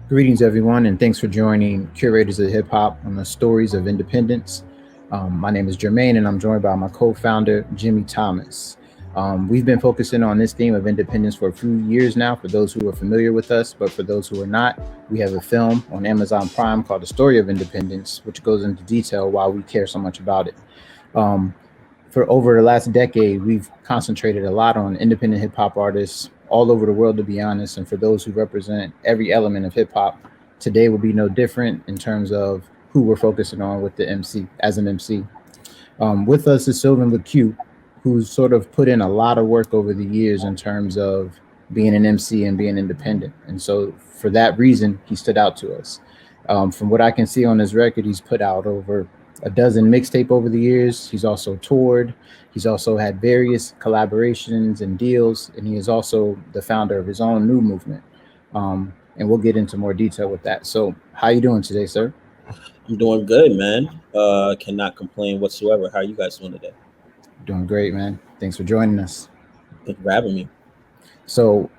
Greetings, everyone, and thanks for joining Curators of Hip Hop on the Stories of Independence. My name is Jermaine, and I'm joined by my co founder, Jimmy Thomas. We've been focusing on this theme of independence for a few years now, for those who are familiar with us, but for those who are not, we have a film on Amazon Prime called The Story of Independence, which goes into detail why we care so much about it. Um, for over the last decade, we've concentrated a lot on independent hip hop artists all over the world, to be honest. And for those who represent every element of hip hop, today will be no different in terms of who we're focusing on with the MC as an MC. With us is Sylvan LaCue, who's sort of put in a lot of work over the years in terms of being an MC and being independent. And so for that reason, he stood out to us. From what I can see on his record, he's put out over a dozen mixtape over the years. He's also toured. He's also had various collaborations and deals, and he is also the founder of his own new movement. And we'll get into more detail with that. So, how you doing today, sir? I'm doing good, man. Cannot complain whatsoever. How are you guys doing today? Doing great, man. Thanks for joining us. Thank you for having me. So,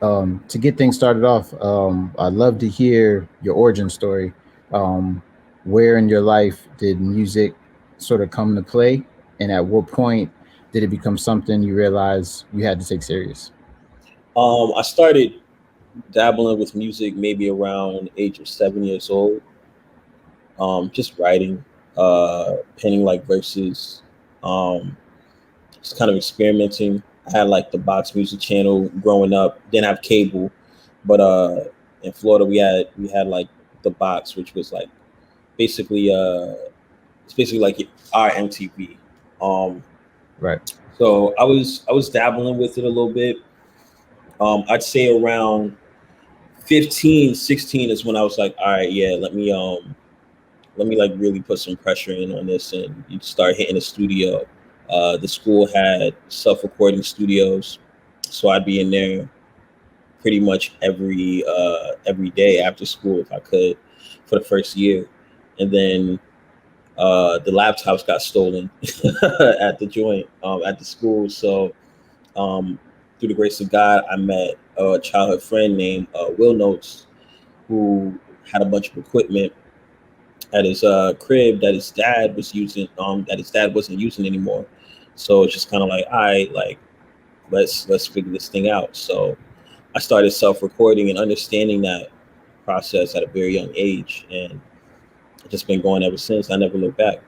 to get things started off, I'd love to hear your origin story. Um, where in your life did music sort of come to play, and at what point did it become something you realized you had to take serious? I started dabbling with music maybe around age of 7 years old. Just writing, penning like verses, um, just kind of experimenting. I had like the box music channel growing up. Didn't have cable, but in Florida we had like the box, which was like basically it's basically like our MTV. Um, Right. so I was dabbling with it a little bit. I'd say around 15, 16 is when I was like, all right, yeah, let me like really put some pressure in on this, and you start hitting the studio. The school had self-recording studios, so I'd be in there pretty much every day after school if I could for the first year, and then the laptops got stolen at the joint at the school. So um, through the grace of God, I met a childhood friend named Will Notes, who had a bunch of equipment at his crib that his dad was using, that his dad wasn't using anymore. So it's just kind of like, all right, like let's figure this thing out. So I started self-recording and understanding that process at a very young age, and I've just been going ever since. I never looked back.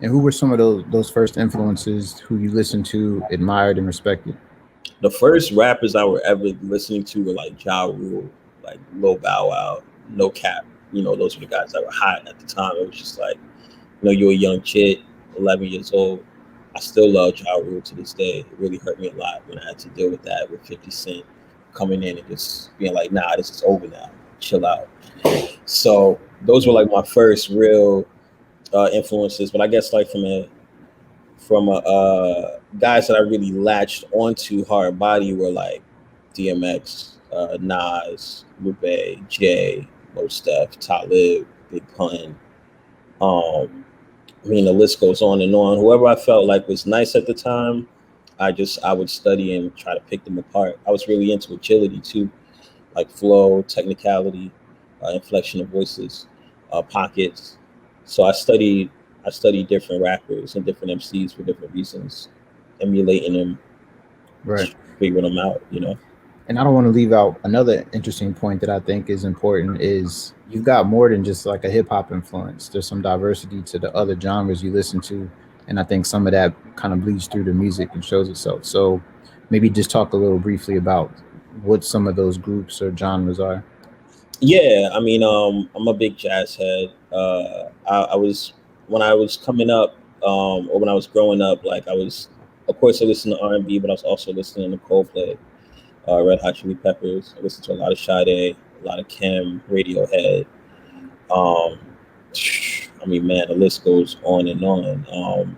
And who were some of those first influences who you listened to, admired, and respected? The first rappers I were ever listening to were like Ja Rule, like Lil Bow Wow, No Cap. Those were the guys that were hot at the time. It was just like, you're a young kid, 11 years old. I still love Ja Rule to this day. It really hurt me a lot when I had to deal with that with 50 Cent coming in and just being like, nah, this is over now. Chill out. So those were like my first real influences. But I guess like from guys that I really latched onto hard body were like DMX, Nas, Lupe, Jay, Mos Def, Talib, Big Pun. I mean, the list goes on and on. Whoever I felt like was nice at the time, I would study and try to pick them apart. I was really into agility too, like flow, technicality, inflection of voices, pockets. So I studied different rappers and different MCs for different reasons, emulating them, Right. figuring them out. And I don't want to leave out another interesting point that I think is important is you've got more than just like a hip hop influence. There's some diversity to the other genres you listen to, and I think some of that kind of bleeds through the music and shows itself. So maybe just talk a little briefly about what some of those groups or genres are. Yeah, I mean, I'm a big jazz head. I was when I was coming up, or when I was growing up, like of course, I listened to R&B, but I was also listening to Coldplay, Red Hot Chili Peppers. I listened to a lot of Sade, a lot of Kim, Radiohead. Um, I mean, man, the list goes on and on.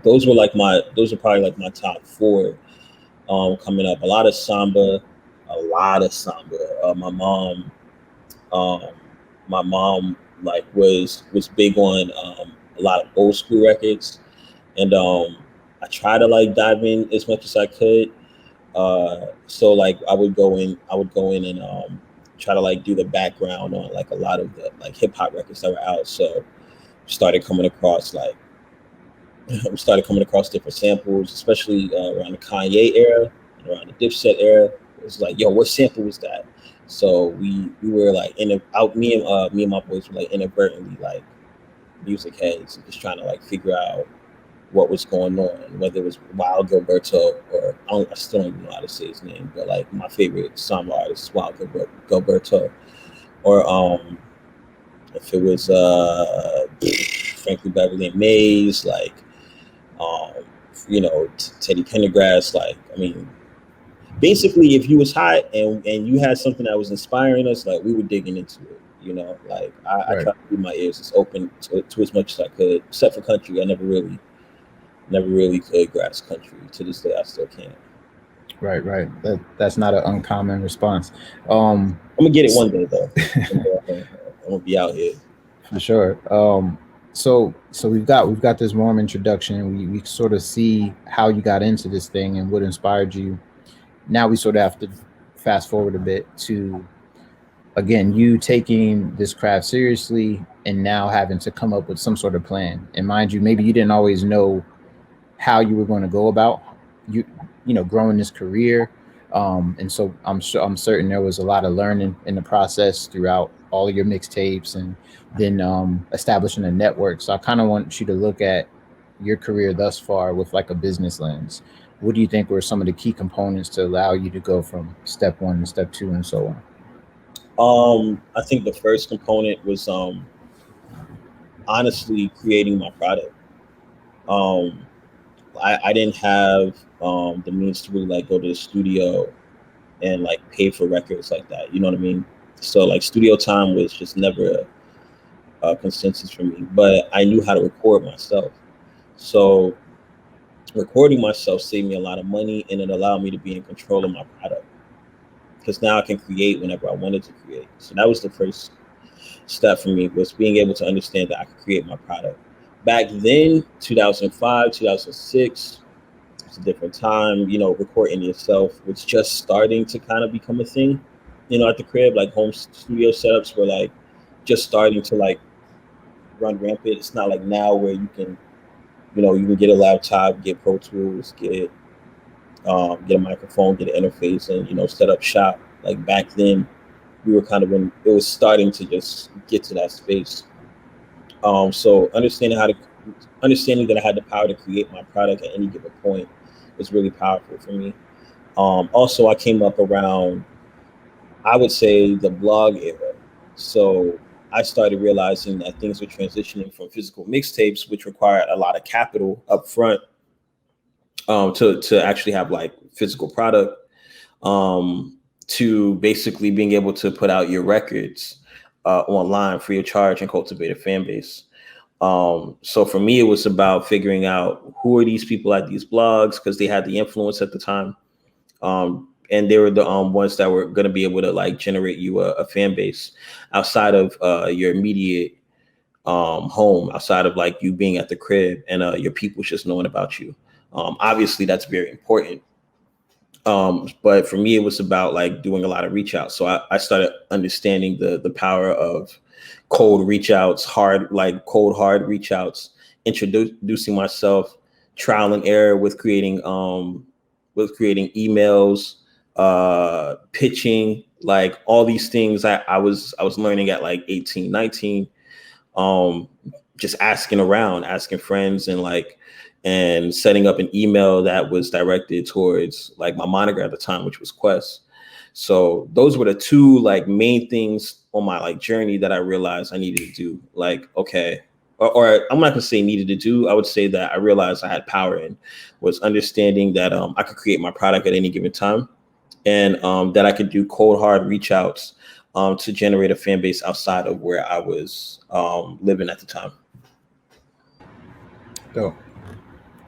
Those are probably like my top four coming up. A lot of samba. Um, my mom like was big on a lot of old school records, and I try to like dive in as much as I could. So like I would go in and try to like do the background on like a lot of the like hip hop records that were out. So started coming across like we started coming across different samples, especially around the Kanye era and around the Dipset era. It was like, yo, what sample was that? So we were like out me and my boys were like inadvertently like music heads and just trying to like figure out what was going on, whether it was Wild Gilberto or I still don't even know how to say his name, but like my favorite samba artist is Wild Gilberto, or if it was Frankie Beverly and Mays, like um, Teddy Pendergrass. Like, I mean, basically, if you was hot and you had something that was inspiring us, like we were digging into it. Like I Right. tried to keep my ears as open to as much as I could, except for country. I never really could grasp country. To this day, I still can't. Right, right. That's not an uncommon response. I'm gonna get it s- one day though. One day I'm gonna be out here. for sure. So we've got this warm introduction. We sort of see how you got into this thing and what inspired you. Now we sort of have to fast forward a bit to, again, you taking this craft seriously and now having to come up with some sort of plan. And mind you, maybe you didn't always know how you were going to go about you growing this career. And so I'm certain there was a lot of learning in the process throughout all of your mixtapes, and then establishing a network. So I kind of want you to look at your career thus far with like a business lens. What do you think were some of the key components to allow you to go from step one to step two and so on? I think the first component was honestly creating my product. Um, I didn't have the means to really like go to the studio and like pay for records like that. You know what I mean? So like studio time was just never a consensus for me. But I knew how to record myself. So recording myself saved me a lot of money, and it allowed me to be in control of my product because now I can create whenever I wanted to create. So that was the first step for me, was being able to understand that I could create my product. Back then, 2005, 2006, it's a different time. Recording yourself was just starting to kind of become a thing. At the crib, like home studio setups were like just starting to like run rampant. It's not like now where you can get a laptop, get Pro Tools, get a microphone, get an interface, and set up shop. Like back then, we were kind of when it was starting to just get to that space. So understanding that I had the power to create my product at any given point was really powerful for me. Also, I came up around, I would say, the blog era. So I started realizing that things were transitioning from physical mixtapes, which required a lot of capital up front, to actually have like physical product, to basically being able to put out your records online free of charge and cultivate a fan base. So for me, it was about figuring out who are these people at these blogs, because they had the influence at the time. And they were the ones that were going to be able to like generate you a fan base outside of your immediate home, outside of like you being at the crib and your people just knowing about you. Obviously, that's very important. But for me, it was about like doing a lot of reach outs. So I started understanding the power of cold reach outs, hard reach outs, introducing myself, trial and error with creating emails, pitching, like all these things I was learning at like 18, 19, um, just asking around, asking friends, and setting up an email that was directed towards like my moniker at the time, which was Quest. So those were the two like main things on my like journey that I realized I needed to do. Like, okay, or I'm not gonna say needed to do. I would say that I realized I had power in, was understanding that I could create my product at any given time, and that I could do cold hard reach outs to generate a fan base outside of where I was living at the time. So,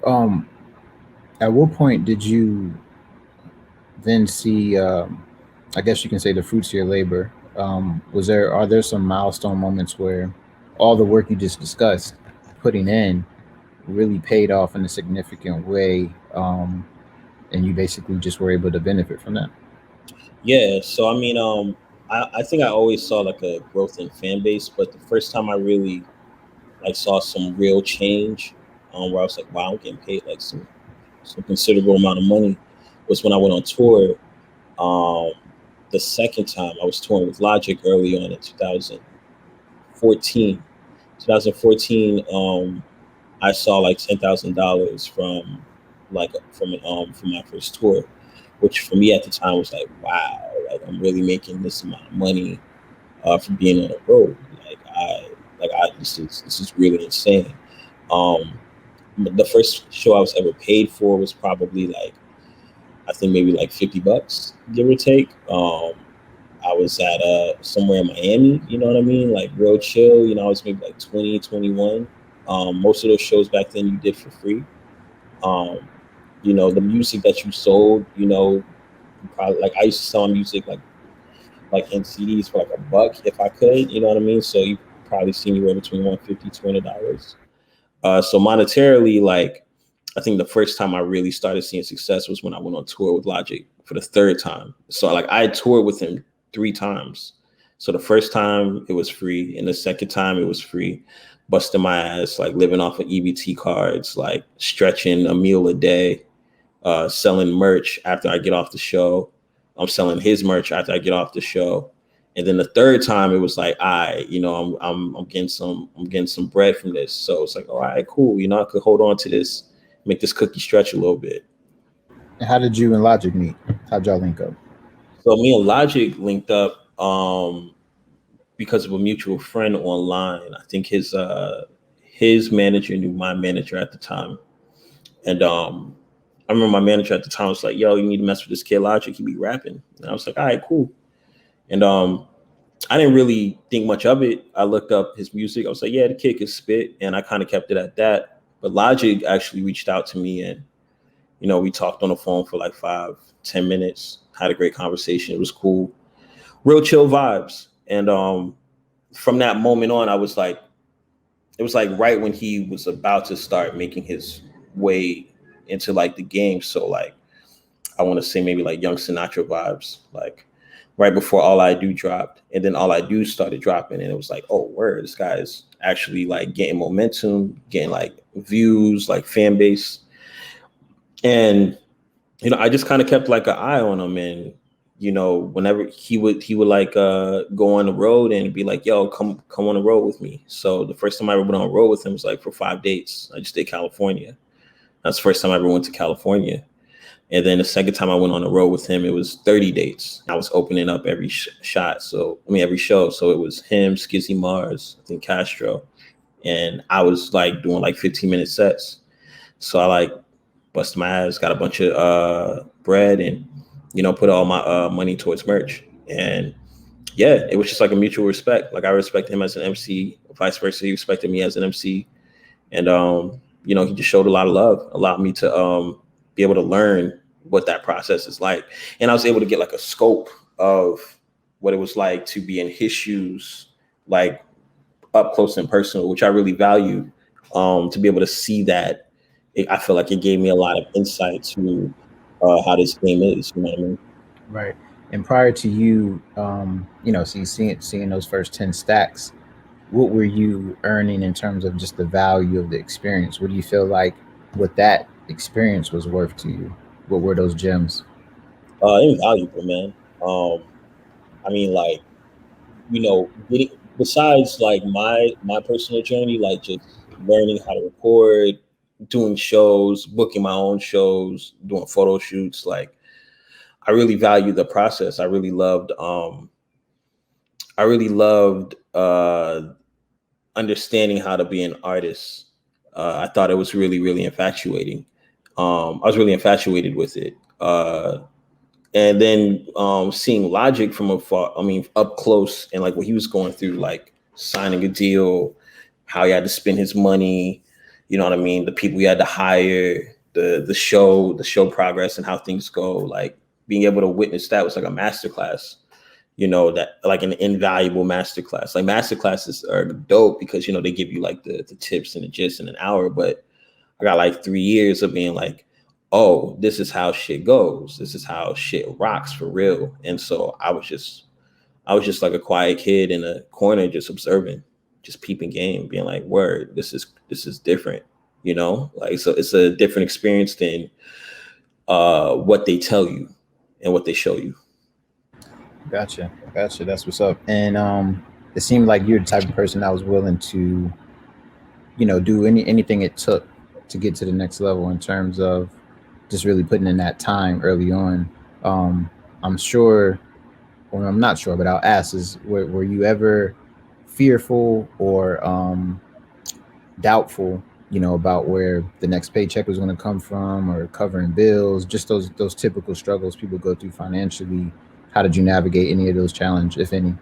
um, at what point did you then see, I guess you can say, the fruits of your labor? Are there some milestone moments where all the work you just discussed putting in really paid off in a significant way, and you basically just were able to benefit from that? Yeah. So I mean, I think I always saw like a growth in fan base, but the first time I really like saw some real change, where I was like, wow, I'm getting paid like some considerable amount of money, was when I went on tour. Um, the second time I was touring with Logic early on in 2014. 2014, I saw like $10,000 from my first tour, which for me at the time was like, wow, like I'm really making this amount of money for being on the road. This is really insane. Um, the first show I was ever paid for was probably like, I think maybe like $50, give or take. I was at somewhere in Miami, you know what I mean? Like real chill, I was maybe like 20, 21. Most of those shows back then you did for free. Um, the music that you sold, probably like I used to sell music like in CDs for like $1 if I could, you know what I mean? So you probably see anywhere between 150 $200. So monetarily, like I think the first time I really started seeing success was when I went on tour with Logic for the third time. So like I toured with him 3 times. So the first time it was free, and the second time it was free, busting my ass, like living off of EBT cards, like stretching a meal a day, selling merch after I get off the show. I'm selling his merch after I get off the show. And then the third time it was like, I'm getting some bread from this. So it's like, all right, cool. I could hold on to this, make this cookie stretch a little bit. And how did you and Logic meet? How'd y'all link up? So me and Logic linked up because of a mutual friend online. I think his manager knew my manager at the time. And I remember my manager at the time was like, yo, you need to mess with this kid Logic. He be rapping. And I was like, all right, cool. And I didn't really think much of it. I looked up his music. I was like, yeah, the kid can spit. And I kind of kept it at that. But Logic actually reached out to me, and, we talked on the phone for like 5-10 minutes, had a great conversation. It was cool. Real chill vibes. And from that moment on, it was like right when he was about to start making his way into like the game. So like, I want to say maybe like Young Sinatra vibes, like right before All I Do dropped, and then All I Do started dropping, and it was like, oh, word, this guy is actually like getting momentum, getting like views, like fan base. And I just kind of kept like an eye on him, and whenever he would like go on the road and be like, yo, come on the road with me. So the first time I ever went on the road with him was like for 5 dates. I just did California. That's the first time I ever went to California. And then the second time I went on the road with him, it was 30 dates. I was opening up every shot. So, every show. So it was him, Skizzy Mars, I think Castro. And I was like doing like 15-minute sets. So I like busted my ass, got a bunch of bread, and, put all my money towards merch. And yeah, it was just like a mutual respect. Like I respected him as an MC, vice versa. He respected me as an MC. And, he just showed a lot of love, allowed me to be able to learn what that process is like. And I was able to get like a scope of what it was like to be in his shoes, like up close and personal, which I really value. To be able to see that, I feel like it gave me a lot of insight to how this game is. You know what I mean? Right. And prior to you, so you seeing those first 10 stacks, what were you earning in terms of just the value of the experience? What do you feel like what that experience was worth to you? What were those gems? Invaluable, man. I mean, like, getting, besides like my personal journey, like just learning how to record, doing shows, booking my own shows, doing photo shoots, like I really value the process. I really loved understanding how to be an artist. I thought it was really, really infatuating. I was really infatuated with it. And then seeing Logic from afar, up close, and like what he was going through, like signing a deal, how he had to spend his money, you know what I mean? The people he had to hire, the show progress and how things go. Like being able to witness that was like a masterclass. That like an invaluable masterclass. Like masterclasses are dope because they give you like the tips and the gist in an hour, but I got like 3 years of being like, oh, this is how shit goes. This is how shit rocks for real. And so I was just like a quiet kid in a corner, just observing, just peeping game, being like, "Word, this is different," you know. Like, so it's a different experience than what they tell you and what they show you. Gotcha, gotcha. That's what's up. And it seemed like you're the type of person that was willing to, do anything it took to get to the next level in terms of just really putting in that time early on. Um, I'm sure, or I'm not sure, but I'll ask: were you ever fearful or doubtful, about where the next paycheck was going to come from, or covering bills, just those typical struggles people go through financially? How did you navigate any of those challenges, if any?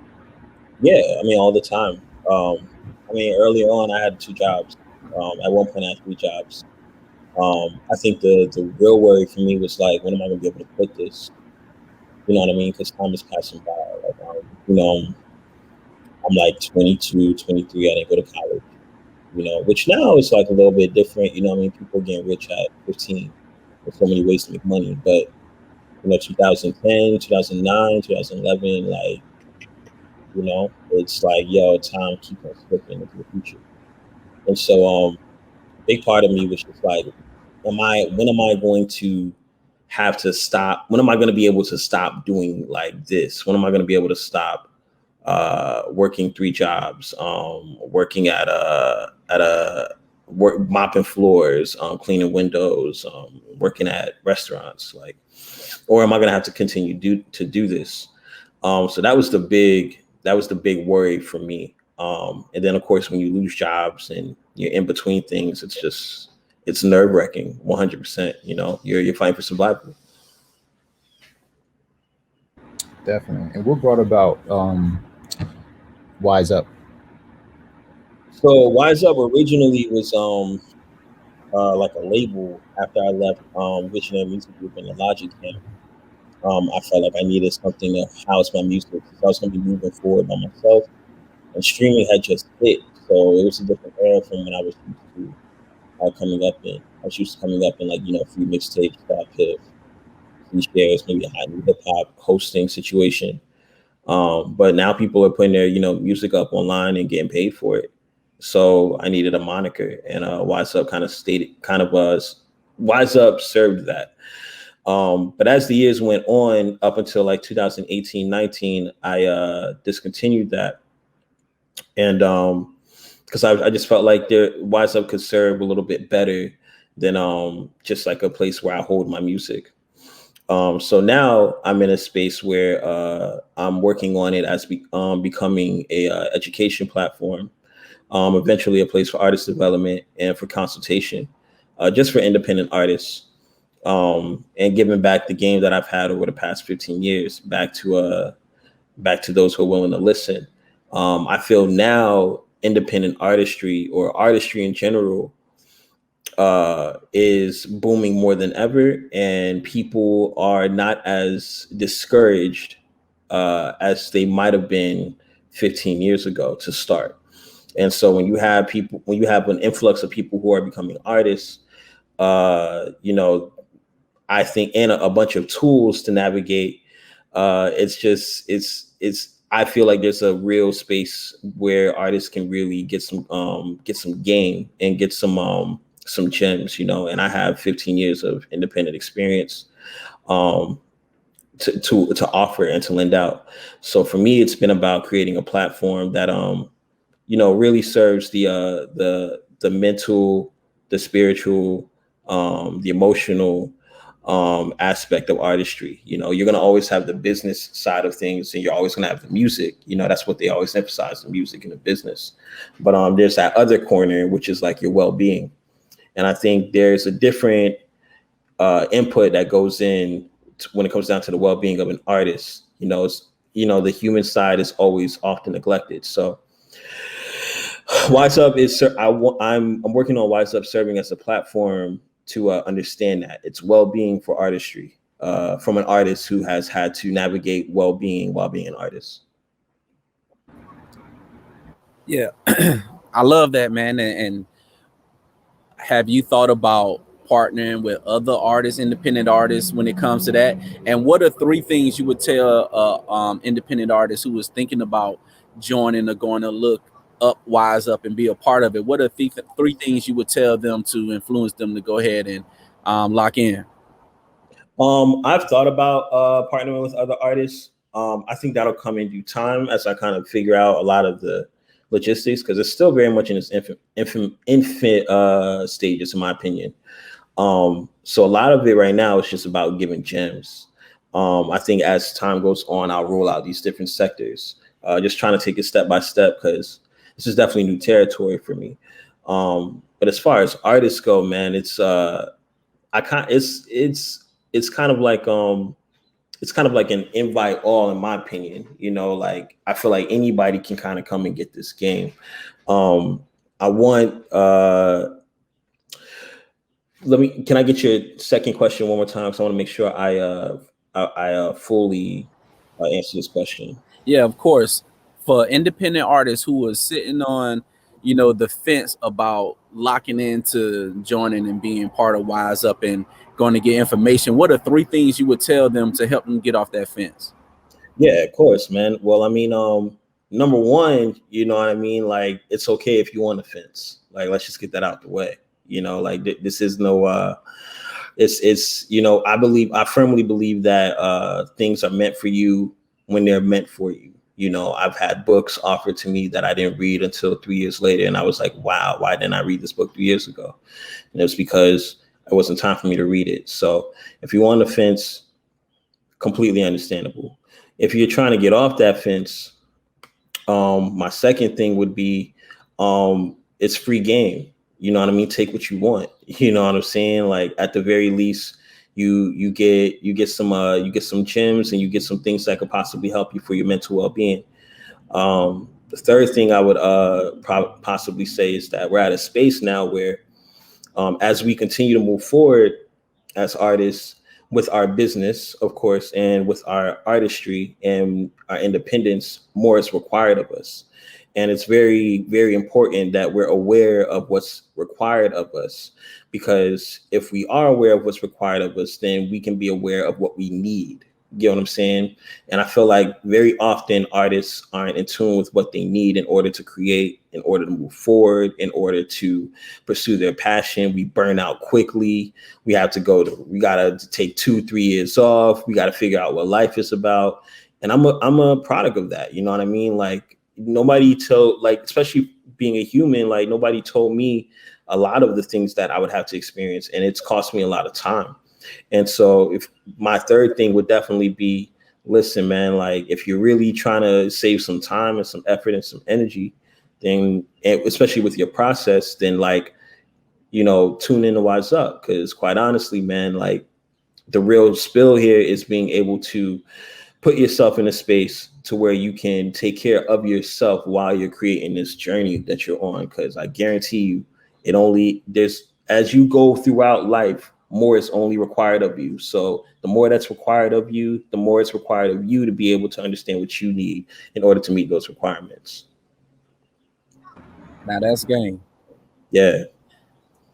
Yeah, I mean, all the time. I mean, early on, I had two jobs. At one point, I had three jobs. I think the real worry for me was like, when am I going to be able to quit this? You know what I mean? Because time is passing by. Like, I'm like 22, 23. I didn't go to college. Which now is like a little bit different. You know what I mean? People are getting rich at 15. There's so many ways to make money. But, 2010, 2009, 2011, like, it's like, yo, time keeps on slipping into the future. And so, a big part of me was just like, when am I going to have to stop? When am I going to be able to stop doing like this? When am I going to be able to stop working three jobs, working at a mopping floors, cleaning windows, working at restaurants, like, or am I going to have to continue to do this? So that was the big worry for me. And then of course, when you lose jobs and you're in between things, it's nerve wracking, 100%. You're fighting for survival. Definitely. And what brought about Wise Up? So Wise Up originally was like a label after I left Visionary Music Group in the Logic camp. I felt like I needed something to house my music because I was going to be moving forward by myself, and streaming had just hit. So it was a different era from when I was used to coming up in. I was used to coming up in like free mixtapes, top hip, free shares, maybe a hot new hip hop hosting situation. But now people are putting their music up online and getting paid for it. So I needed a moniker, and Wise Up Wise Up served that. But as the years went on, up until like 2018, 19, I discontinued that, and because I just felt like Wise Up could serve a little bit better than just like a place where I hold my music. So now I'm in a space where I'm working on it as becoming a education platform, eventually a place for artist development and for consultation, just for independent artists, and giving back the game that I've had over the past 15 years back to those who are willing to listen. I feel now independent artistry, or artistry in general, is booming more than ever, and people are not as discouraged as they might have been 15 years ago to start. And so when you have an influx of people who are becoming artists, uh, you know, I think, and a bunch of tools to navigate, it's I feel like there's a real space where artists can really get some game and get some gems, and I have 15 years of independent experience um to offer and to lend out. So for me, it's been about creating a platform that really serves the mental, the spiritual, the emotional aspect of artistry. You're gonna always have the business side of things, and you're always gonna have the music. That's what they always emphasize: the music and the business. But there's that other corner, which is like your well-being. And I think there's a different input that goes in when it comes down to the well-being of an artist. The human side is always often neglected. So Wise Up I'm working on Wise Up serving as a platform to understand that it's well-being for artistry, from an artist who has had to navigate well-being while being an artist. Yeah, I love that, man. And have you thought about partnering with other artists, independent artists, when it comes to that? And what are three things you would tell independent artist who is thinking about joining or going to look up, wise up, and be a part of it? What are three things you would tell them to influence them to go ahead and lock in? I've thought about partnering with other artists. I think that'll come in due time as I kind of figure out a lot of the logistics, because it's still very much in its infant stages, in my opinion. So a lot of it right now is just about giving gems. I think as time goes on, I'll roll out these different sectors, just trying to take it step by step, because this is definitely new territory for me. But as far as artists go, man, it's kind of like an invite all, in my opinion. Like, I feel like anybody can kind of come and get this game. I want can I get your second question one more time? Because I want to make sure I fully answer this question. Yeah, of course. For independent artists who are sitting on, the fence about locking into joining and being part of Wise Up and going to get information, what are three things you would tell them to help them get off that fence? Yeah, of course, man. Well, I mean, number one, you know what I mean? Like, it's okay if you on the fence. Like, let's just get that out the way. Like, this is no, it's, I firmly believe that things are meant for you when they're meant for you. I've had books offered to me that I didn't read until 3 years later. And I was like, wow, why didn't I read this book 3 years ago? And it's because it wasn't time for me to read it. So if you're on the fence, completely understandable. If you're trying to get off that fence, my second thing would be, it's free game. You know what I mean? Take what you want. You know what I'm saying? Like, at the very least, you get some gems, and you get some things that could possibly help you for your mental well-being. The third thing I would possibly say is that we're at a space now where, as we continue to move forward as artists with our business, of course, and with our artistry and our independence, more is required of us. And it's very, very important that we're aware of what's required of us, because if we are aware of what's required of us, then we can be aware of what we need. You know what I'm saying? And I feel like very often artists aren't in tune with what they need in order to create, in order to move forward, in order to pursue their passion. We burn out quickly. We got to take 2-3 years off. We got to figure out what life is about. And I'm a product of that. You know what I mean? Like, nobody told, like, especially being a human, like, nobody told me a lot of the things that I would have to experience. And it's cost me a lot of time. And so if my third thing would definitely be, listen, man, like, if you're really trying to save some time and some effort and some energy, then, especially with your process, then, like, tune in to Wise Up. Because quite honestly, man, like, the real spill here is being able to put yourself in a space to where you can take care of yourself while you're creating this journey that you're on. Because I guarantee you, as you go throughout life, more is only required of you. So the more that's required of you, the more it's required of you to be able to understand what you need in order to meet those requirements. Now that's game. Yeah.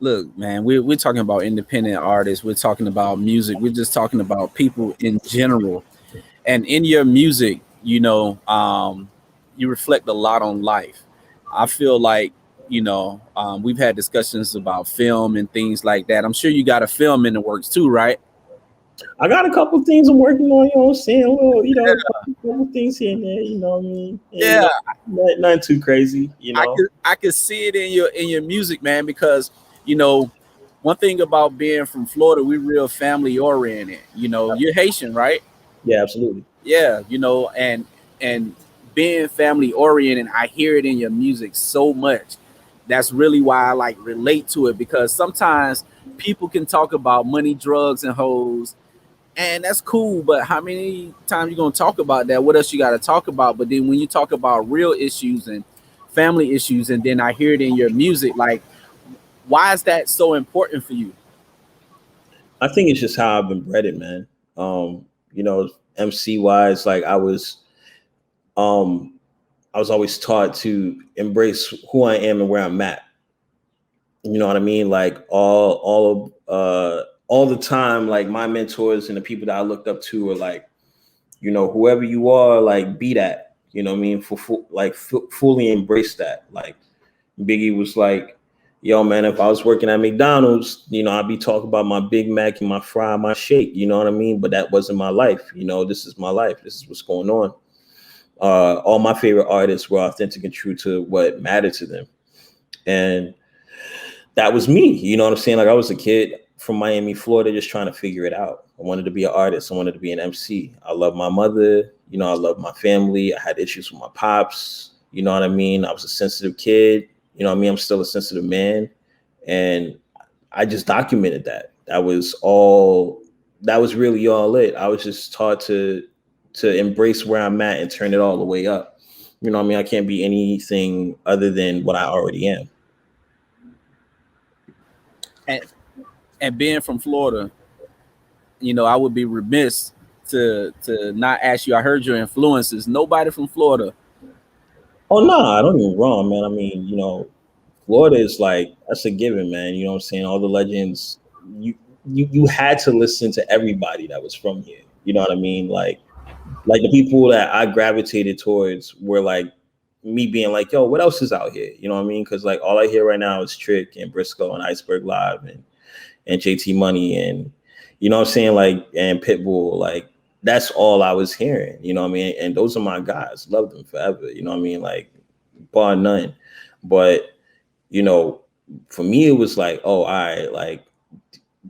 Look, man, we're talking about independent artists. We're talking about music. We're just talking about people in general. And in your music, you reflect a lot on life. I feel like, we've had discussions about film and things like that. I'm sure you got a film in the works too, right? I got a couple of things I'm working on, you know what I'm saying? A couple things here and there, you know what I mean? And, nothing too crazy, I could see it in your music, man, because, one thing about being from Florida, we're real family oriented. You're Haitian, right? Yeah, absolutely. Yeah, and being family oriented, I hear it in your music so much. That's really why I relate to it, because sometimes people can talk about money, drugs, and hoes, and that's cool. But how many times you gonna talk about that? What else you got to talk about? But then when you talk about real issues and family issues, and then I hear it in your music, like, why is that so important for you? I think it's just how I've been bred it, man. MC wise, like, I was always taught to embrace who I am and where I'm at. You know what I mean? Like all the time, like my mentors and the people that I looked up to are like, you know, whoever you are, like be that. You know what I mean? Fully embrace that. Like Biggie was like, yo, man, if I was working at McDonald's, you know, I'd be talking about my Big Mac and my fry, my shake, you know what I mean? But that wasn't my life. You know, this is my life. This is what's going on. All my favorite artists were authentic and true to what mattered to them. And that was me. You know what I'm saying? Like I was a kid from Miami, Florida, just trying to figure it out. I wanted to be an artist. I wanted to be an MC. I love my mother. You know, I love my family. I had issues with my pops. You know what I mean? I was a sensitive kid. You know what I mean? I'm still a sensitive man. And I just documented that. That was really all it. I was just taught to embrace where I'm at and turn it all the way up. You know what I mean? I can't be anything other than what I already am. And being from Florida, you know, I would be remiss to not ask you. I heard your influences. Nobody from Florida. Oh no, I don't get me wrong, man. I mean, you know, Florida is like, that's a given, man. You know what I'm saying? All the legends, you had to listen to everybody that was from here. You know what I mean? Like the people that I gravitated towards were like me being like, yo, what else is out here? You know what I mean? Because like all I hear right now is Trick and Briscoe and Iceberg Live and JT Money and you know what I'm saying? Like and Pitbull, like that's all I was hearing, you know what I mean? And those are my guys. Love them forever. You know what I mean? Like bar none. But you know, for me, it was like, oh, all right, like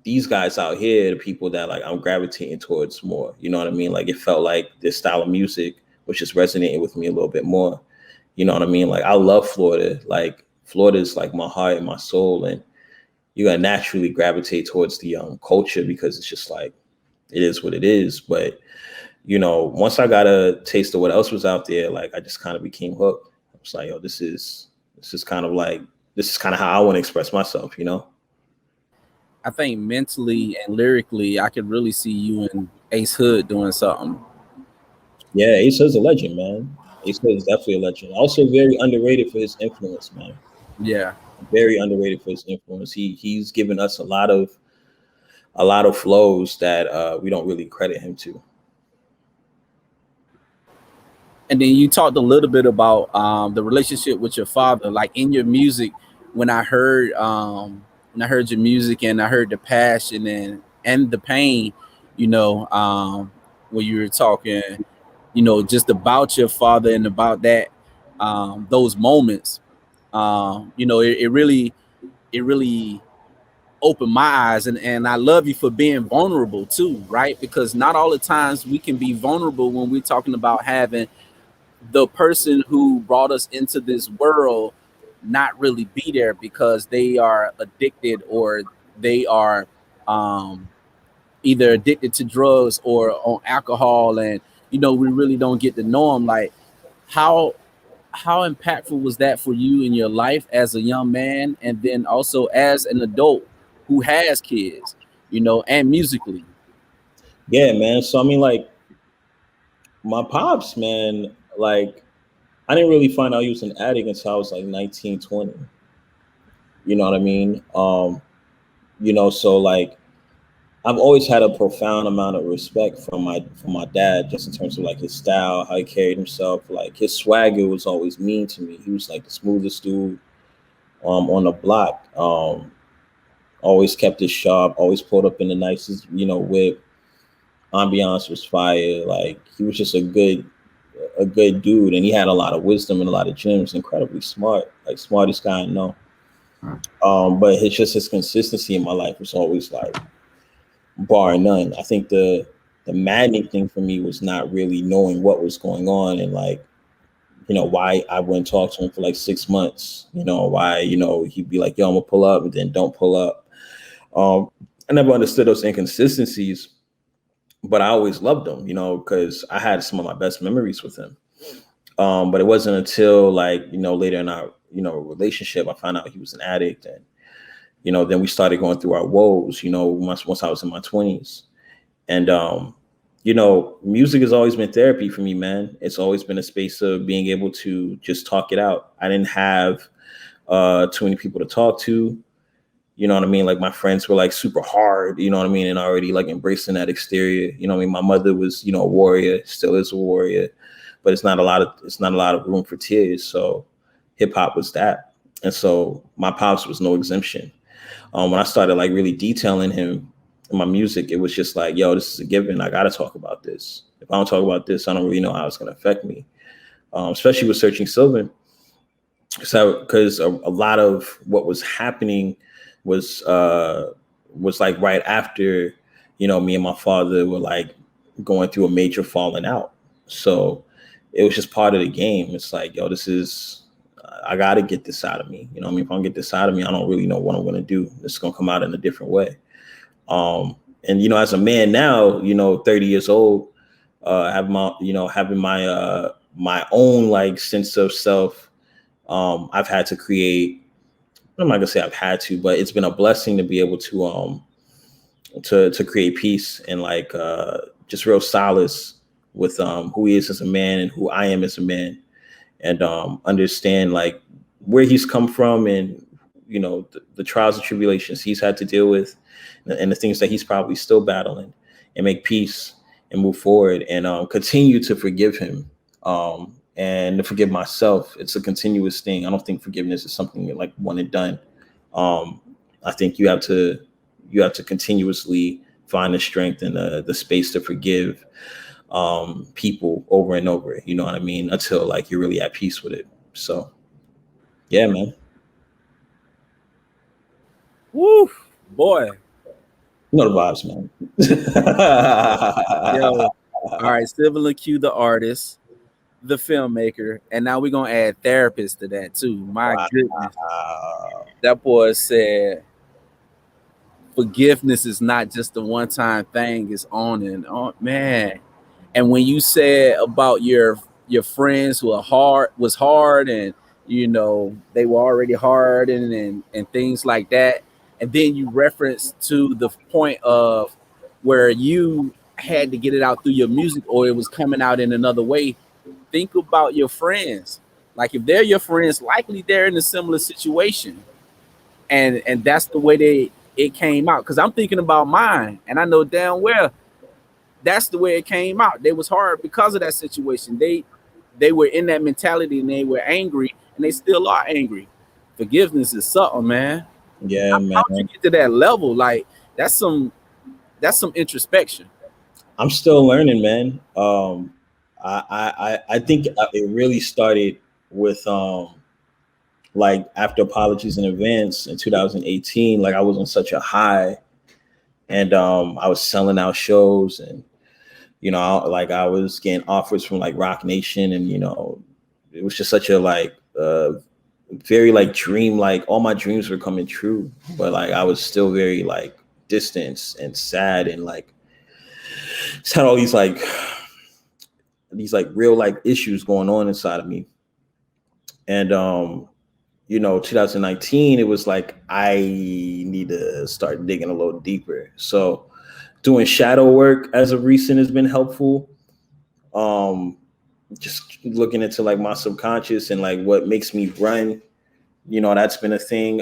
these guys out here, the people that like I'm gravitating towards more. You know what I mean? Like it felt like this style of music was just resonating with me a little bit more. You know what I mean? Like I love Florida. Like Florida is like my heart and my soul, and you're gonna naturally gravitate towards the culture because it's just like it is what it is. But you know, once I got a taste of what else was out there, like I just kind of became hooked. I was like, yo, this is kind of how I want to express myself, you know? I think mentally and lyrically, I could really see you and Ace Hood doing something. Yeah, Ace Hood's a legend, man. Ace Hood is definitely a legend. Also very underrated for his influence, man. Yeah. Very underrated for his influence. He's given us a lot of flows that we don't really credit him to. And then you talked a little bit about the relationship with your father, like in your music. When I heard your music and I heard the passion and the pain, you know, when you were talking, you know, just about your father and about that, those moments, you know, it really opened my eyes, and I love you for being vulnerable too, right? Because not all the times we can be vulnerable when we're talking about having the person who brought us into this world not really be there because they are addicted or they are either addicted to drugs or on alcohol, and you know we really don't get to know them. Like how impactful was that for you in your life as a young man, and then also as an adult who has kids, you know, and musically? Yeah, man. So I mean, like my pops, man, like I didn't really find out he was an addict until I was like 19, 20. You know what I mean? You know, so like I've always had a profound amount of respect from my dad, just in terms of like his style, how he carried himself. Like his swagger was always mean to me. He was like the smoothest dude on the block. Always kept it sharp, always pulled up in the nicest, you know, whip. Ambiance was fire. Like he was just a good dude, and he had a lot of wisdom and a lot of gems. Incredibly smart, like smartest guy I know. But it's just his consistency in my life was always like bar none. I think the maddening thing for me was not really knowing what was going on and like, you know, why I wouldn't talk to him for like 6 months. You know, why, you know, he'd be like, yo, I'm gonna pull up and then don't pull up. I never understood those inconsistencies, but I always loved him, you know, because I had some of my best memories with him. But it wasn't until like, you know, later in our, you know, relationship, I found out he was an addict. And, you know, then we started going through our woes, you know, once I was in my 20s. And, you know, music has always been therapy for me, man. It's always been a space of being able to just talk it out. I didn't have too many people to talk to. You know what I mean? Like my friends were like super hard, you know what I mean? And already like embracing that exterior. You know what I mean? My mother was, you know, a warrior, still is a warrior, but it's not a lot of room for tears. So hip hop was that. And so my pops was no exemption. When I started like really detailing him in my music, it was just like, yo, this is a given. I got to talk about this. If I don't talk about this, I don't really know how it's going to affect me. Especially with Searching Sylvan. Because a lot of what was happening was like right after, you know, me and my father were like going through a major falling out. So it was just part of the game. It's like, yo, I got to get this out of me. You know what I mean? If I don't get this out of me, I don't really know what I'm going to do. It's going to come out in a different way. And, you know, as a man now, you know, 30 years old, having my own like sense of self, I've had to create, I'm not gonna say I've had to, but it's been a blessing to be able to create peace and like just real solace with who he is as a man and who I am as a man, and understand like where he's come from and, you know, the trials and tribulations he's had to deal with and the things that he's probably still battling, and make peace and move forward and continue to forgive him. And to forgive myself. It's a continuous thing. I don't think forgiveness is something like one and done. I think you have to continuously find the strength and the space to forgive people over and over. You know what I mean? Until like you're really at peace with it. So, yeah, man. Woo, boy. You know the vibes, man. Yo, all right, Sylvan LaCue, the artist, the filmmaker, and now we're gonna add therapist to that too. My goodness, that boy said forgiveness is not just a one-time thing; it's on and on, man. And when you said about your friends who was hard, and you know they were already hard and things like that, and then you referenced to the point of where you had to get it out through your music, or it was coming out in another way. Think about your friends. Like if they're your friends, likely they're in a similar situation, and that's the way it came out. Because I'm thinking about mine, and I know damn well that's the way it came out. They was hard because of that situation. They were in that mentality and they were angry, and they still are angry. Forgiveness is something, man. Yeah, man. How'd you get to that level? Like that's some introspection. I'm still learning, man. I think it really started with like after Apologies in Advance in 2018. Like I was on such a high, and I was selling out shows, and you know, I was getting offers from like Rock Nation, and you know, it was just such a like very like dream, like all my dreams were coming true, but like I was still very like distant and sad, and like just had all these like real like issues going on inside of me. And you know, 2019, it was like I need to start digging a little deeper. So doing shadow work as of recent has been helpful. Just looking into like my subconscious and like what makes me run, you know, that's been a thing.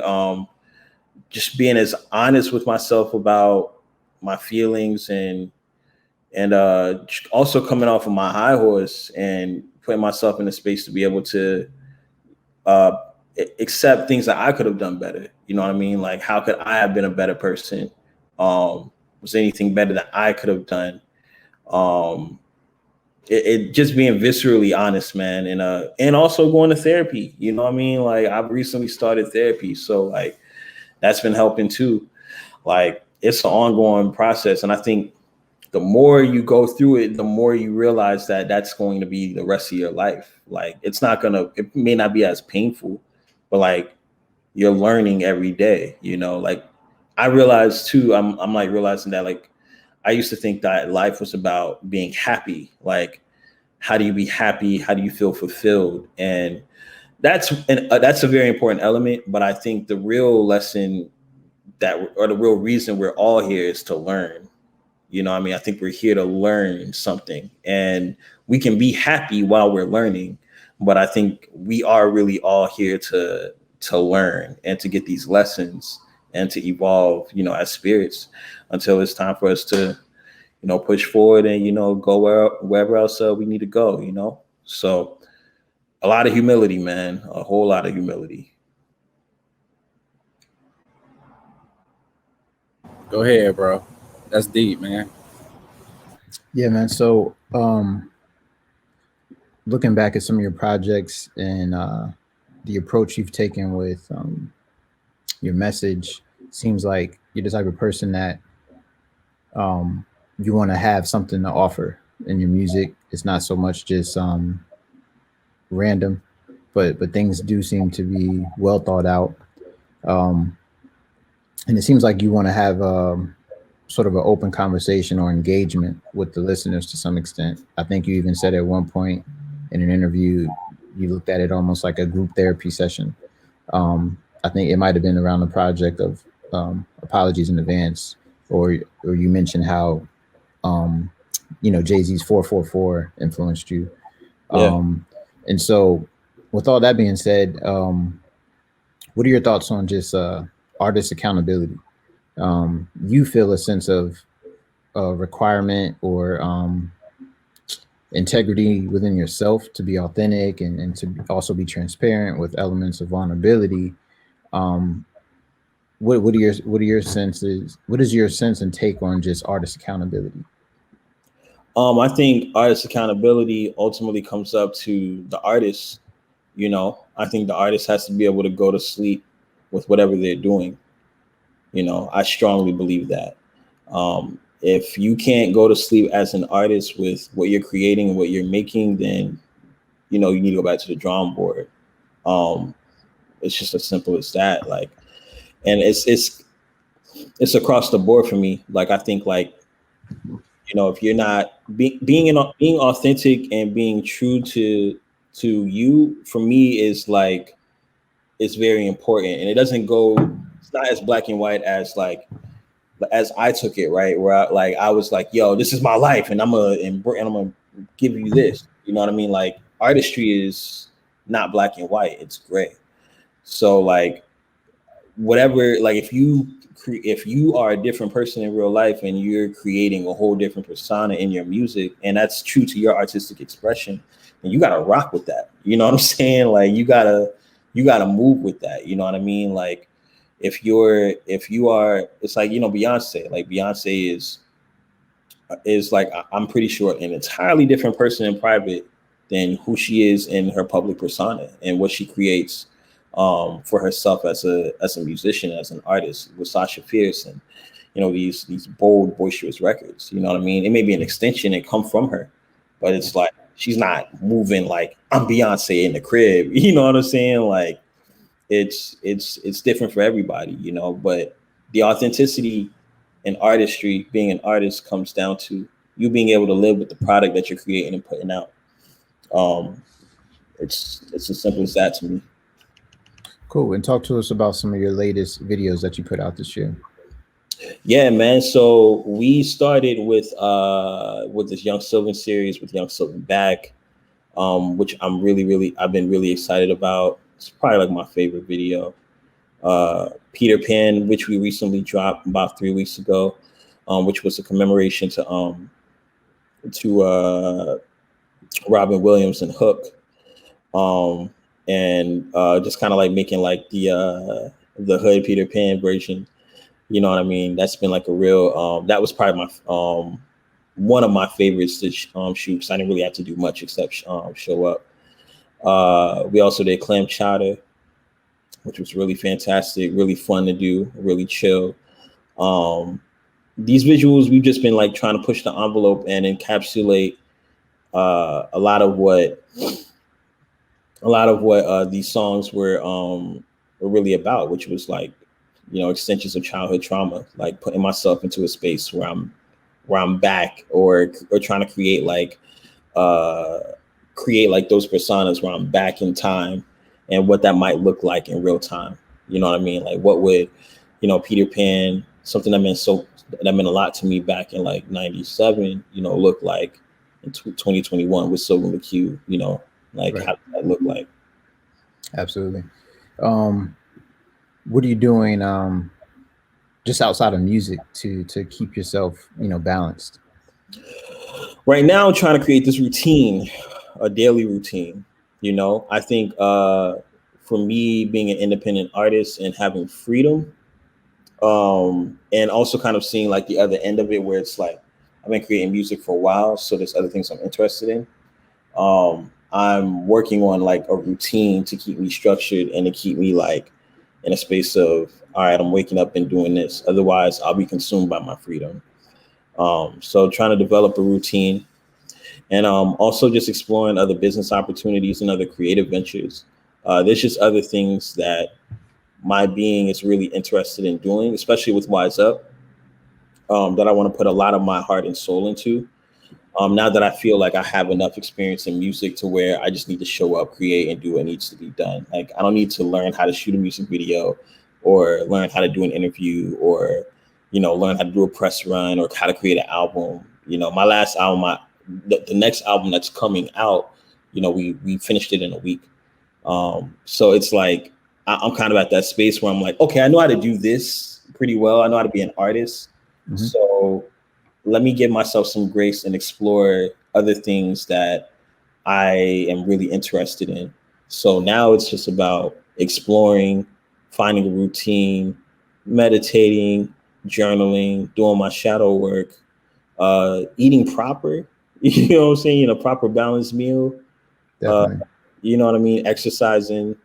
Just being as honest with myself about my feelings, and also coming off of my high horse and putting myself in a space to be able to accept things that I could have done better. You know what I mean? Like, how could I have been a better person? Was anything better that I could have done? It just being viscerally honest, man, and also going to therapy. You know what I mean? Like, I've recently started therapy, so like that's been helping too. Like, it's an ongoing process, and I think the more you go through it, the more you realize that that's going to be the rest of your life. Like, it may not be as painful, but like you're learning every day, you know. Like I realized too, I'm like realizing that like I used to think that life was about being happy. Like, how do you be happy? How do you feel fulfilled? And that's a very important element. But I think the real lesson or the real reason we're all here is to learn. You know what I mean? I think we're here to learn something, and we can be happy while we're learning. But I think we are really all here to learn and to get these lessons and to evolve, you know, as spirits until it's time for us to, you know, push forward and, you know, go wherever else we need to go, you know. So a lot of humility, man, a whole lot of humility. Go ahead, bro. That's deep, man. Yeah, man. So looking back at some of your projects and the approach you've taken with your message, seems like you're the type of person that you want to have something to offer in your music. It's not so much just random, but things do seem to be well thought out. Um, and it seems like you want to have sort of an open conversation or engagement with the listeners to some extent. I think you even said at one point in an interview, you looked at it almost like a group therapy session. I think it might have been around the project of Apologies in Advance, or you mentioned how you know, Jay-Z's 444 influenced you. Yeah. And so with all that being said, what are your thoughts on just artist accountability? You feel a sense of requirement or integrity within yourself to be authentic and to also be transparent with elements of vulnerability. What are your senses? What is your sense and take on just artist accountability? I think artist accountability ultimately comes up to the artist. You know, I think the artist has to be able to go to sleep with whatever they're doing. You know, I strongly believe that. If you can't go to sleep as an artist with what you're creating and what you're making, then, you know, you need to go back to the drawing board. It's just as simple as that. Like, and it's across the board for me. Like, I think, like, you know, if you're not being authentic and being true to you, for me, is like, it's very important. And it doesn't go, it's not as black and white as like, as I took it, right? Where I was like, yo, this is my life and I'm gonna give you this. You know what I mean? Like, artistry is not black and white, it's gray. So like, whatever, like, if you are a different person in real life and you're creating a whole different persona in your music, and that's true to your artistic expression, then you gotta rock with that. You know what I'm saying? Like, you gotta move with that. You know what I mean? Like, if you are, it's like, you know, Beyonce is like, I'm pretty sure, an entirely different person in private than who she is in her public persona and what she creates for herself as a musician, as an artist, with Sasha Fierce and, you know, these bold, boisterous records. You know what I mean? It may be an extension and come from her, but it's like, she's not moving like, I'm Beyonce in the crib. You know what I'm saying? Like, it's different for everybody, you know. But the authenticity and artistry, being an artist, comes down to you being able to live with the product that you're creating and putting out. It's as simple as that to me. Cool. And talk to us about some of your latest videos that you put out this year. Yeah, man. So we started with this Young Sylvan series with Young Sylvan Back, which I've been really excited about. It's probably like my favorite video. Peter Pan, which we recently dropped about 3 weeks ago, which was a commemoration to Robin Williams and Hook, and just kind of like making like the hood Peter Pan version. You know what I mean? That's been like a real, that was probably my, one of my favorites to shoot, because I didn't really have to do much except show up. We also did Clam Chowder, which was really fantastic, really fun to do, really chill. These visuals, we've just been like trying to push the envelope and encapsulate a lot of what these songs were really about, which was like, you know, extensions of childhood trauma, like putting myself into a space where I'm back, or trying to create like those personas where I'm back in time, and what that might look like in real time. You know what I mean? Like, what would, you know, Peter Pan, something that meant a lot to me back in like 97, you know, look like in 2021 with Sylvan LaCue, you know, like, right. How does that look like? Absolutely. What are you doing just outside of music to keep yourself, balanced? Right now, I'm trying to create this routine, a daily routine. I think for me, being an independent artist and having freedom, and also kind of seeing like the other end of it, where it's like I've been creating music for a while, so there's other things I'm interested in. I'm working on like a routine to keep me structured and to keep me like in a space of, all right, I'm waking up and doing this. Otherwise, I'll be consumed by my freedom. So trying to develop a routine, and also just exploring other business opportunities and other creative ventures. There's just other things that my being is really interested in doing, especially with Wise Up, that I want to put a lot of my heart and soul into. Now that I feel like I have enough experience in music to where I just need to show up, create, and do what needs to be done. Like I don't need to learn how to shoot a music video or learn how to do an interview or, learn how to do a press run or how to create an album. My last album, the next album that's coming out, we finished it in a week. So it's like, I'm kind of at that space where I'm like, okay, I know how to do this pretty well. I know how to be an artist. Mm-hmm. So let me give myself some grace and explore other things that I am really interested in. So now it's just about exploring, finding a routine, meditating, journaling, doing my shadow work, eating proper, you know what I'm saying? A proper balanced meal. You know what I mean? Exercising,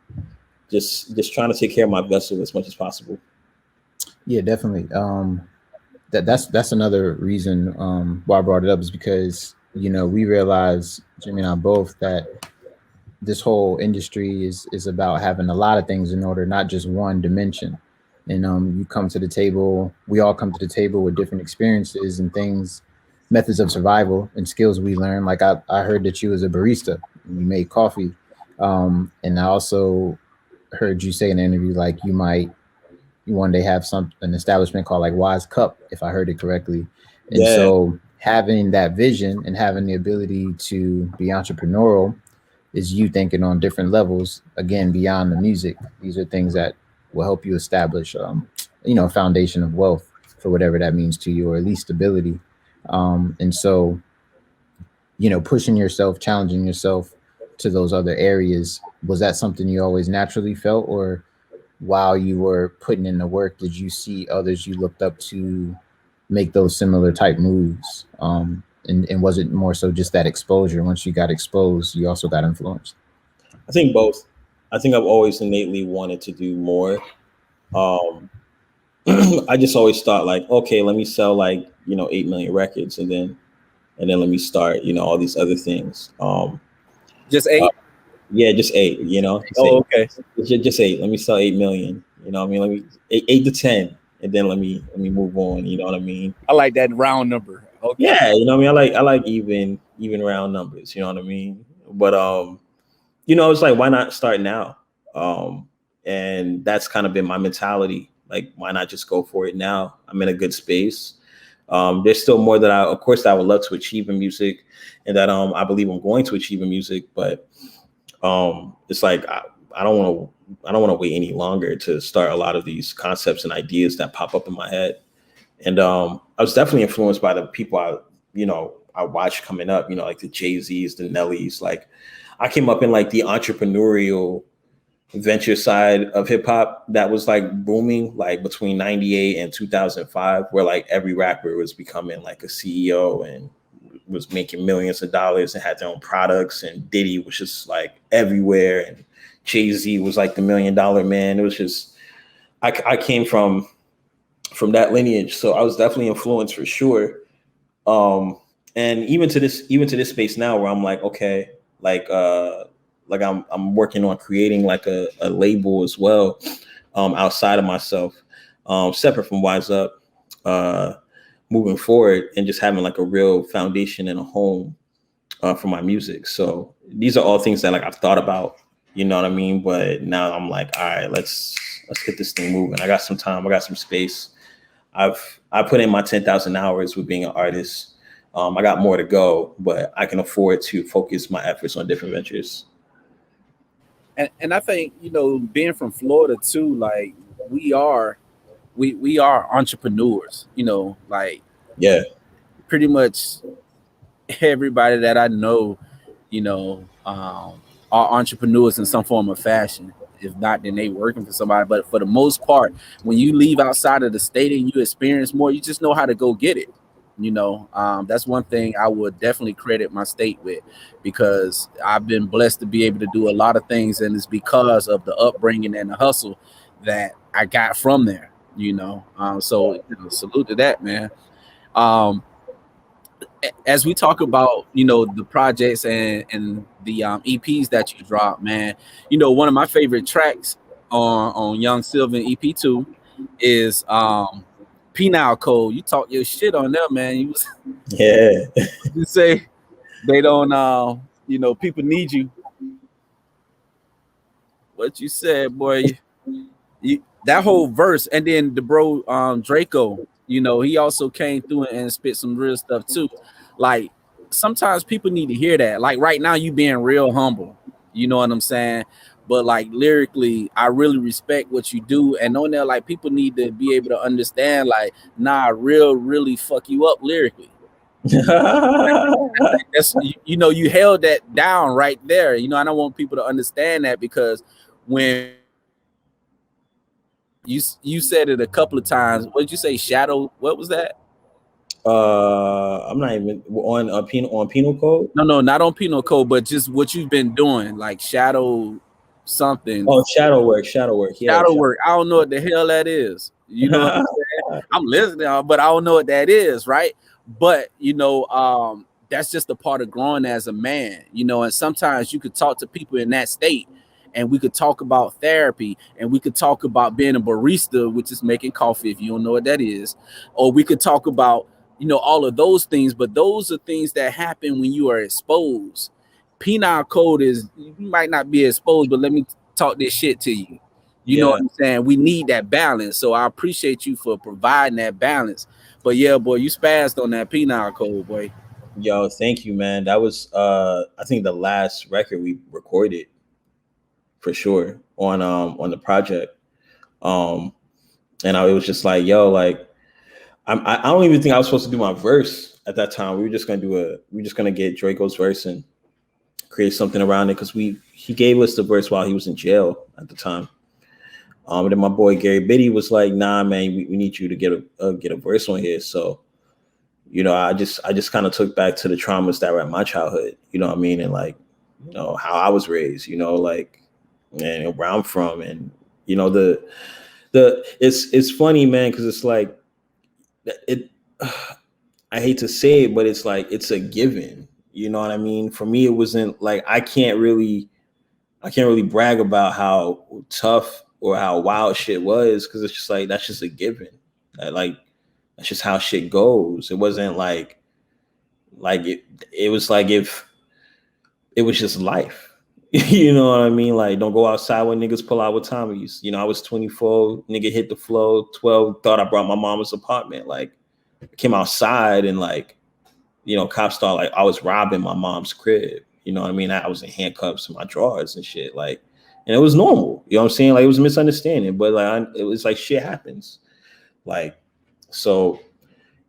just trying to take care of my vessel as much as possible. Yeah, definitely. That's another reason why I brought it up is because, we realize, Jimmy and I both, that this whole industry is about having a lot of things in order, not just one dimension. And you come to the table, we all come to the table with different experiences and things, methods of survival and skills we learn. Like I heard that you was a barista, and you made coffee. And I also heard you say in an interview, like you one day have an establishment called like Wise Cup, if I heard it correctly. And so having that vision and having the ability to be entrepreneurial is you thinking on different levels, again, beyond the music. These are things that will help you establish, a foundation of wealth for whatever that means to you, or at least stability. And so, pushing yourself, challenging yourself to those other areas, was that something you always naturally felt, or while you were putting in the work, did you see others you looked up to make those similar type moves? And was it more so just that exposure? Once you got exposed, you also got influenced? I think both. I think I've always innately wanted to do more. I just always thought like, okay, let me sell like, 8 million records and then let me start, all these other things. Just 8? Yeah, just 8, Okay. Just 8. Let me sell 8 million. Let me 8 to 10. And then let me move on. You know what I mean? I like that round number. Okay. Yeah, I like even round numbers, you know what I mean? But it's like, why not start now? And that's kind of been my mentality. Like, why not just go for it now? I'm in a good space. There's still more that I would love to achieve in music, and that I believe I'm going to achieve in music, but it's like I don't want to wait any longer to start a lot of these concepts and ideas that pop up in my head. And I was definitely influenced by the people I watched coming up, like the Jay-Z's, the Nellies. Like I came up in like the entrepreneurial venture side of hip hop that was like booming, like between 98 and 2005, where like every rapper was becoming like a CEO and was making millions of dollars and had their own products, and Diddy was just like everywhere, and Jay-Z was like the $1 million man. It was just, I came from that lineage, so I was definitely influenced for sure. And even to this space now where I'm like, okay, like I'm working on creating like a label as well, outside of myself, separate from Wise Up, moving forward, and just having like a real foundation and a home for my music. So these are all things that like I've thought about, you know what I mean? But now I'm like, all right, let's get this thing moving. I got some time, I got some space. I put in my 10,000 hours with being an artist. I got more to go, but I can afford to focus my efforts on different ventures. And I think, being from Florida too, like we are we are entrepreneurs, you know, like Yeah. pretty much everybody that I know, you know, are entrepreneurs in some form of fashion. If not, then they working for somebody. But for the most part, when you leave outside of the state and you experience more, you just know how to go get it. You know, that's one thing I would definitely credit my state with, because I've been blessed to be able to do a lot of things, and it's because of the upbringing and the hustle that I got from there. You know, so you know, salute to that, man. Um, as we talk about, you know, the projects and the EPs that you drop, man, you know, one of my favorite tracks on Young Sylvan EP2 is Penal Code. You talk your shit on there, man. Yeah. You say they don't you know, people need you. What you said, boy, you that whole verse, and then the bro Draco, you know, he also came through and spit some real stuff too. Like sometimes people need to hear that. Like right now, you being real humble, you know what I'm saying? But like lyrically, I really respect what you do, and on there, like people need to be able to understand, like, nah, really fuck you up lyrically. That's you know, you held that down right there. You know, I don't want people to understand that, because when you said it a couple of times. What did you say? Shadow? What was that? I'm not even on penal code. No, not on penal code, but just what you've been doing, like shadow something. Oh, shadow work. Yeah. Shadow work. I don't know what the hell that is. You know what I'm saying? I'm listening, but I don't know what that is, right? But you know, that's just a part of growing as a man, you know, and sometimes you could talk to people in that state, and we could talk about therapy, and we could talk about being a barista, which is making coffee, if you don't know what that is, or we could talk about, you know, all of those things, but those are things that happen when you are exposed. Penal code is, you might not be exposed, but let me talk this shit to you. You know what I'm saying? We need that balance. So I appreciate you for providing that balance. But yeah, boy, you spazzed on that penal code, boy. Yo, thank you, man. That was I think the last record we recorded for sure on the project. And it was just like, yo, like I don't even think I was supposed to do my verse at that time. We were just gonna get Draco's verse and create something around it, because he gave us the verse while he was in jail at the time. And then my boy Gary Biddy was like, nah, man, we need you to get a verse on here. So, you know, I just kind of took back to the traumas that were in my childhood, you know what I mean? And like, you know, how I was raised, you know, like, and where I'm from. And, you know, it's funny, man, because it's like, I hate to say it, but it's like, it's a given, you know what I mean? For me, it wasn't like, I can't really brag about how tough or how wild shit was, because it's just like, that's just a given. That's just how shit goes. It wasn't like it was like, if it was just life, you know what I mean? Like, don't go outside when niggas pull out with Tommies. You know, I was 24, nigga hit the flow, 12, thought I brought my mama's apartment. Like, I came outside and like, you know, cops thought like I was robbing my mom's crib. You know what I mean? I was in handcuffs in my drawers and shit. Like, and it was normal. You know what I'm saying? Like, it was a misunderstanding, but like, it was like, shit happens. Like, so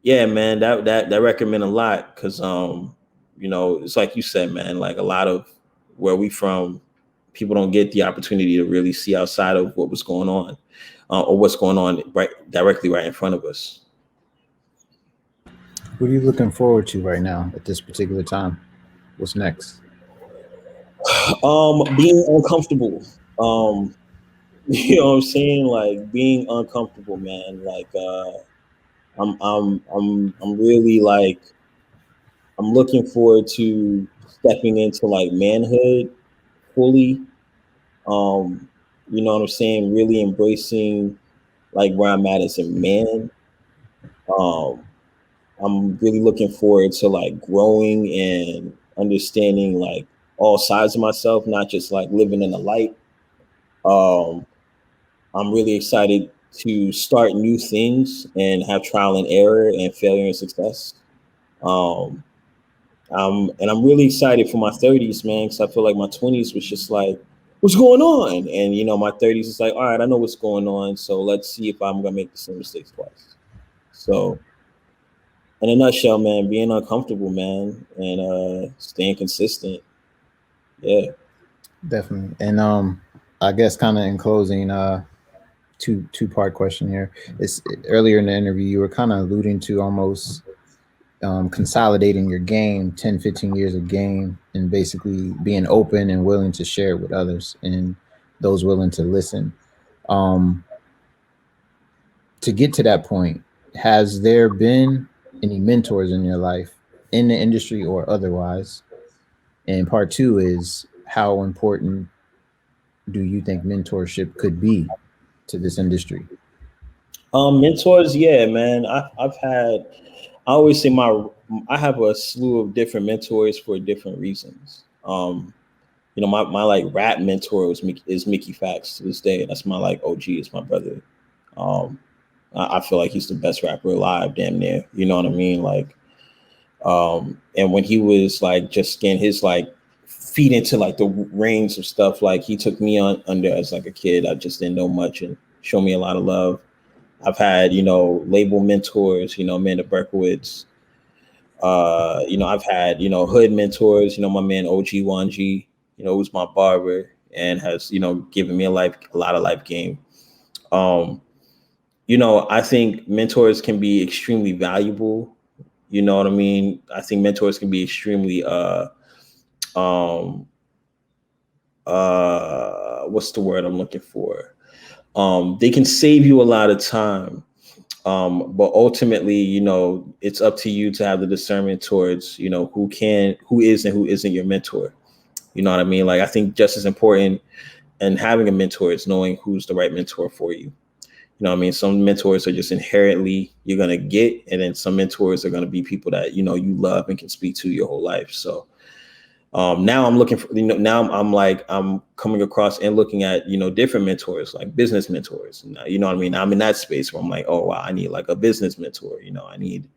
yeah, man, that record meant a lot, because you know, it's like you said, man, like a lot of where we from, people don't get the opportunity to really see outside of what was going on, or what's going on directly right in front of us. What are you looking forward to right now at this particular time? What's next? Being uncomfortable. You know what I'm saying? Like, being uncomfortable, man. Like, I'm really like, I'm looking forward to stepping into like manhood fully. Um, you know what I'm saying? Really embracing like where I'm at as a man. Um, I'm really looking forward to like growing and understanding like all sides of myself, not just like living in the light. Um, I'm really excited to start new things and have trial and error and failure and success. Um, and I'm really excited for my 30s, man, because I feel like my 20s was just like what's going on? And my 30s is like, all right, I know what's going on. So let's see if I'm gonna make the same mistakes twice. So in a nutshell, man, being uncomfortable, man, and staying consistent. Yeah. Definitely. And I guess kind of in closing, two-part question here. It's earlier in the interview you were kind of alluding to almost consolidating your game, 10, 15 years of game, and basically being open and willing to share it with others and those willing to listen. Um, to get to that point, has there been any mentors in your life in the industry or otherwise? And part two is, how important do you think mentorship could be to this industry? Mentors, yeah, man. I've had. I always say I have a slew of different mentors for different reasons. My like rap mentor is Mickey Facts to this day. That's my like OG. It's my brother. Um, I feel like he's the best rapper alive, damn near. You know what I mean? Like, and when he was like just getting his like feet into like the reins of stuff, like he took me on under as like a kid. I just didn't know much and showed me a lot of love. I've had, label mentors, Amanda Berkowitz. I've had, hood mentors, my man OG Wanji, who's my barber and has, given me a lot of life game. I think mentors can be extremely valuable. You know what I mean? I think mentors can be extremely what's the word I'm looking for? They can save you a lot of time. But ultimately, it's up to you to have the discernment towards, who is and who isn't your mentor. You know what I mean? Like, I think just as important and having a mentor is knowing who's the right mentor for you. You know what I mean? Some mentors are just inherently you're going to get, and then some mentors are going to be people that, you love and can speak to your whole life. So now I'm looking for, now I'm coming across and looking at, different mentors, like business mentors. You know what I mean? I'm in that space where I'm like, oh, wow, I need like a business mentor. I need,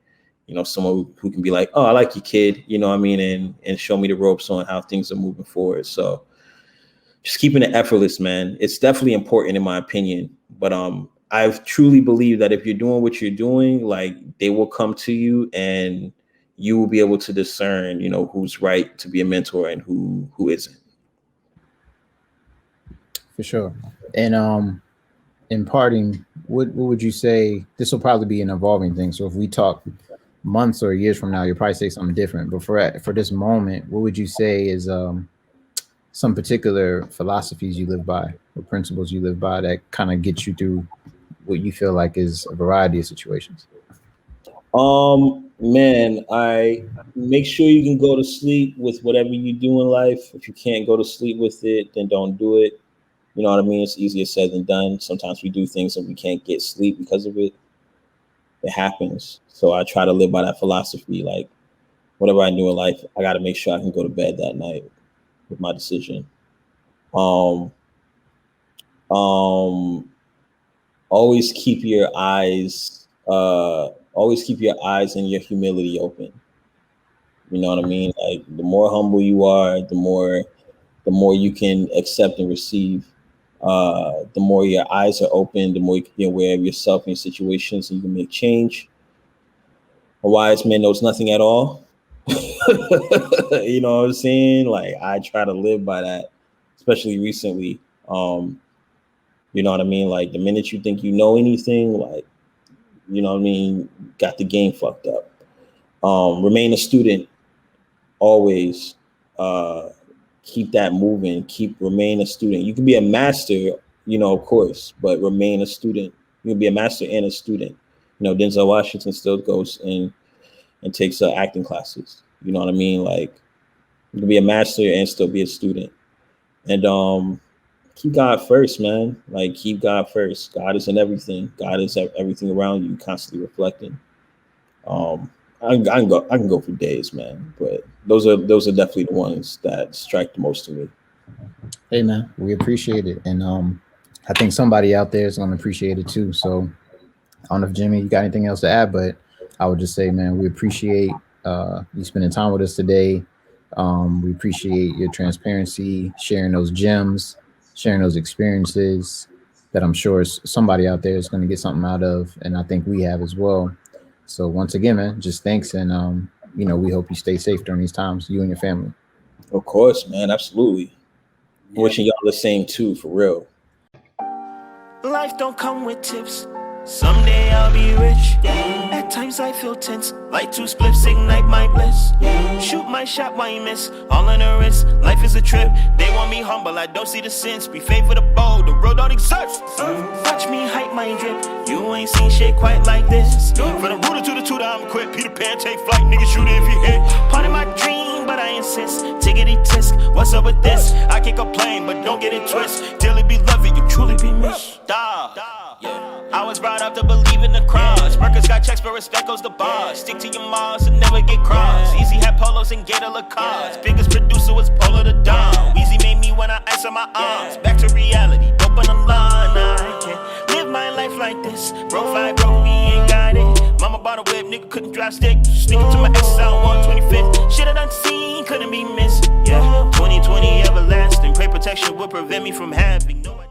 someone who can be like, oh, I like you, kid. You know what I mean? And show me the ropes on how things are moving forward. So just keeping it effortless, man. It's definitely important in my opinion. But I've truly believed that if you're doing what you're doing, like they will come to you and you will be able to discern, who's right to be a mentor and who isn't. For sure. And in parting, what would you say? This will probably be an evolving thing. So if we talk months or years from now, you'll probably say something different. But for this moment, what would you say is some particular philosophies you live by or principles you live by that kind of get you through what you feel like is a variety of situations? Man, I make sure you can go to sleep with whatever you do in life. If you can't go to sleep with it, then don't do it. You know what I mean? It's easier said than done. Sometimes we do things and we can't get sleep because of it. It happens. So I try to live by that philosophy. Like whatever I do in life, I got to make sure I can go to bed that night with my decision. Um, um, always keep your eyes, and your humility open. You know what I mean? Like the more humble you are, the more you can accept and receive. The more your eyes are open, the more you can be aware of yourself and your situations, and you can make change. A wise man knows nothing at all. You know what I'm saying? Like I try to live by that, especially recently. You know what I mean? Like the minute you think you know anything, like you know what I mean, got the game fucked up. Remain a student always. Keep that moving. Remain a student. You can be a master, of course, but remain a student. You can be a master and a student. Denzel Washington still goes and takes acting classes. You know what I mean? Like you can be a master and still be a student. And keep God first, man. Like keep God first. God is in everything. God is everything around you, constantly reflecting. I can go for days, man. But those are definitely the ones that strike the most to me. Hey man, we appreciate it. And I think somebody out there is gonna appreciate it too. So I don't know if Jimmy, you got anything else to add, but I would just say, man, we appreciate you spending time with us today. We appreciate your transparency, sharing those gems, sharing those experiences that I'm sure somebody out there is going to get something out of, and I think we have as well. So once again, man, just thanks, and we hope you stay safe during these times, you and your family. Of course, man, absolutely. Yeah. Wishing y'all the same too, for real. Life don't come with tips. Someday I'll be rich. At times I feel tense. Like 2 spliffs ignite my bliss. Shoot my shot, why miss? All in the wrist. Life is a trip. They want me humble, I don't see the sense. We favor the bold, the road don't exist. Watch me hype my drip. You ain't seen shit quite like this. From the rooter to the tutor, I'm equipped. Peter Pan, take flight, nigga, shoot it if you hit. Part of my dream, but I insist. Tickety tisk, what's up with this? I can't complain, but don't get it twist. Till it be loved, you truly be missed. I was brought up to believe in the cross. Merkers got checks, but respect goes to boss. Stick to your mars and never get crossed. Easy had polos and Gator Lacoste. Biggest producer was Polo the Don. Weezy made me when I answer my arms. Back to reality, dope on the line. I can't live my life like this. Broke 5, broke, we ain't got it. Mama bought a whip, nigga couldn't drive stick. Sneaking to my exes out 125th. Shit I done seen, couldn't be missed. Yeah, 2020 everlasting. Pray protection would prevent me from having no